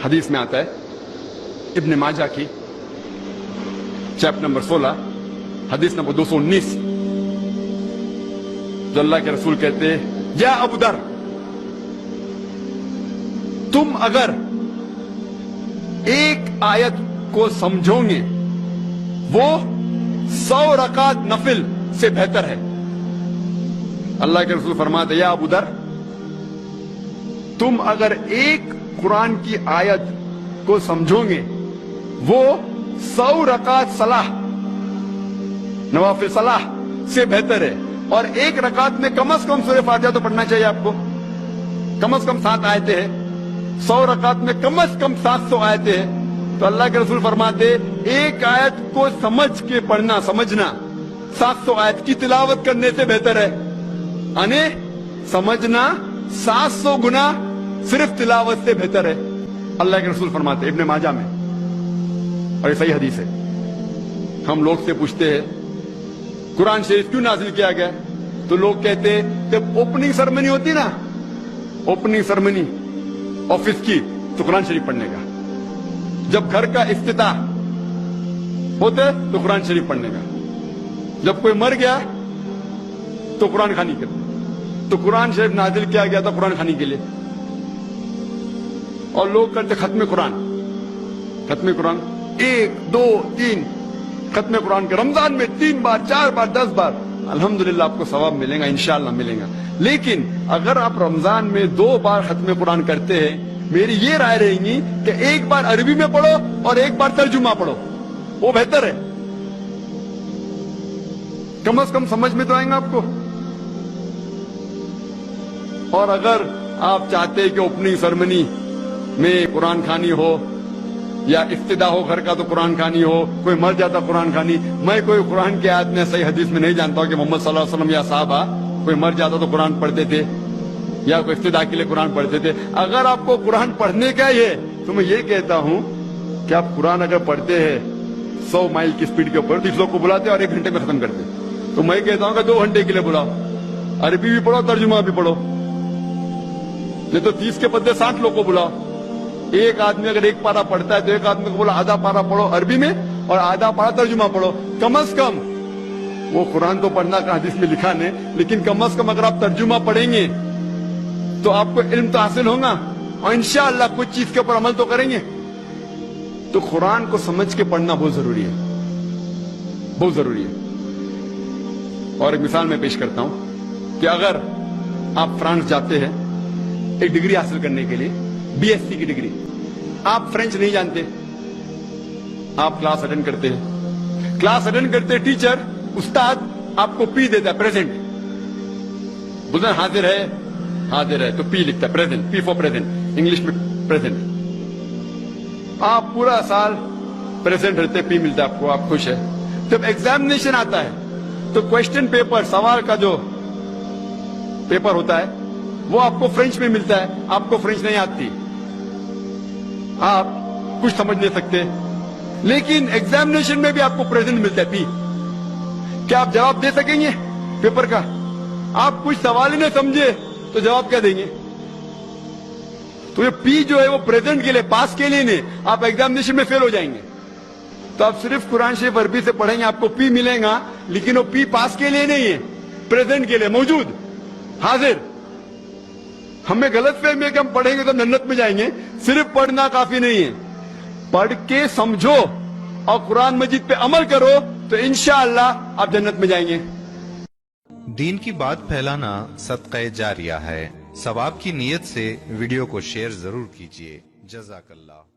حدیث میں آتا ہے ابن ماجہ کی چیپٹر نمبر 16 حدیث نمبر 219، جو اللہ کے رسول کہتے ہیں یا ابو در، تم اگر ایک آیت کو سمجھو گے وہ 100 رکعت نفل سے بہتر ہے۔ اللہ کے رسول فرماتے یا ابو در، تم اگر ایک قرآن کی آیت کو سمجھو گے وہ 100 رکعت صلاح، نوافل صلاح سے بہتر ہے، اور ایک رکعت میں کم از کم سورہ فاتحہ تو پڑھنا چاہیے آپ کو، کم از کم 7 آیتیں ہیں، 100 رکعت میں کم از کم 700 آیتیں ہیں۔ تو اللہ کے رسول فرماتے ایک آیت کو سمجھ کے پڑھنا، سمجھنا 700 آیت کی تلاوت کرنے سے بہتر ہے، یعنی سمجھنا 700 گنا صرف تلاوت سے بہتر ہے۔ اللہ کے رسول فرماتے ابن ماجہ میں، اور یہ صحیح حدیث ہے۔ ہم لوگ سے پوچھتے ہیں قرآن شریف کیوں نازل کیا گیا، تو لوگ کہتے ہیں جب اوپننگ سرمنی ہوتی نا، اوپننگ سرمنی آفس کی، تو قرآن شریف پڑھنے کا، جب گھر کا افتتاح ہوتا ہے تو قرآن شریف پڑھنے کا، جب کوئی مر گیا تو قرآن خوانی کرتے، تو قرآن شریف نازل کیا گیا تھا قرآن خوانی کے لیے۔ اور لوگ کرتے ختم قرآن، ختم قرآن 1 2 3 ختم قرآن کے رمضان میں 3 بار 4 بار 10 بار، الحمدللہ آپ کو ثواب ملے گا، انشاءاللہ ملے گا۔ لیکن اگر آپ رمضان میں 2 بار ختم قرآن کرتے ہیں، میری یہ رائے رہے گی کہ 1 بار عربی میں پڑھو اور 1 بار ترجمہ پڑھو، وہ بہتر ہے، کم از کم سمجھ میں تو آئیں گا آپ کو۔ اور اگر آپ چاہتے ہیں کہ اوپننگ سرمنی میں قرآن خوانی ہو یا افتتاح ہو گھر کا تو قرآن خوانی ہو، کوئی مر جاتا قرآن خوانی، میں کوئی قرآن کے آیت میں صحیح حدیث میں نہیں جانتا ہوں کہ محمد صلی اللہ علیہ وسلم یا صحابہ کوئی مر جاتا تو قرآن پڑھتے تھے یا کوئی افتتاح کے لیے قرآن پڑھتے تھے۔ اگر آپ کو قرآن پڑھنے کا ہی ہے تو میں یہ کہتا ہوں کہ آپ قرآن اگر پڑھتے ہیں 100 مائل کی سپیڈ کے اوپر، 30 لوگ کو بلاتے اور 1 گھنٹے میں ختم کرتے، تو میں کہتا ہوں کہ 2 گھنٹے کے لیے بلاؤ، عربی بھی پڑھو ترجمہ بھی پڑھو، نہیں تو 30 کے بدلے 60 لوگ کو بلاؤ۔ ایک آدمی اگر 1 پارہ پڑھتا ہے تو ایک آدمی کو بولا آدھا پارہ پڑھو عربی میں اور آدھا پارہ ترجمہ پڑھو، کم از کم وہ قرآن تو پڑھنا کا حدیث میں لکھا نہیں، لیکن کم از کم اگر آپ ترجمہ پڑھیں گے تو آپ کو علم تو حاصل ہوگا اور انشاءاللہ کچھ چیز کے اوپر عمل تو کریں گے۔ تو قرآن کو سمجھ کے پڑھنا بہت ضروری ہے، بہت ضروری ہے۔ اور ایک مثال میں پیش کرتا ہوں کہ اگر آپ فرانس جاتے ہیں ایک ڈگری حاصل کرنے کے لیے، BSc کی ڈگری، آپ فرینچ نہیں جانتے، آپ کلاس اٹینڈ کرتے ہیں، کلاس اٹینڈ کرتے ٹیچر استاد آپ کو پی دیتا ہے، پریزنٹ، بولتے ہیں حاضر ہے، حاضر ہے تو پی لکھتا ہے، present, P for present, English میں پریزنٹ، آپ پورا سال پریزنٹ رہتے، پی ملتا ہے آپ کو، آپ خوش ہے۔ جب ایگزامینیشن آتا ہے تو کوشچن پیپر، سوال کا جو پیپر ہوتا ہے وہ آپ کو فرینچ میں ملتا ہے، آپ کو فرینچ نہیں آتی، آپ کچھ سمجھ نہیں سکتے، لیکن ایگزامینیشن میں بھی آپ کو پریزنٹ ملتا ہے، پی۔ کیا آپ جواب دے سکیں گے پیپر کا؟ آپ کچھ سوال ہی نہیں سمجھے تو جواب کیا دیں گے؟ تو یہ پی جو ہے وہ پریزنٹ کے لیے، پاس کے لیے نہیں، آپ ایگزامینیشن میں فیل ہو جائیں گے۔ تو آپ صرف قرآن شریف عربی سے پڑھیں گے، آپ کو پی ملے گا، لیکن وہ پی پاس کے لیے نہیں ہے، پریزنٹ کے لیے، موجود، حاضر۔ ہمیں غلط فہمی ہے کہ ہم پڑھیں گے تو جنت میں جائیں گے، صرف پڑھنا کافی نہیں ہے، پڑھ کے سمجھو اور قرآن مجید پہ عمل کرو تو انشاءاللہ آپ جنت میں جائیں گے۔ دین کی بات پھیلانا صدقہ جاریہ ہے، ثواب کی نیت سے ویڈیو کو شیئر ضرور کیجیے۔ جزاک اللہ۔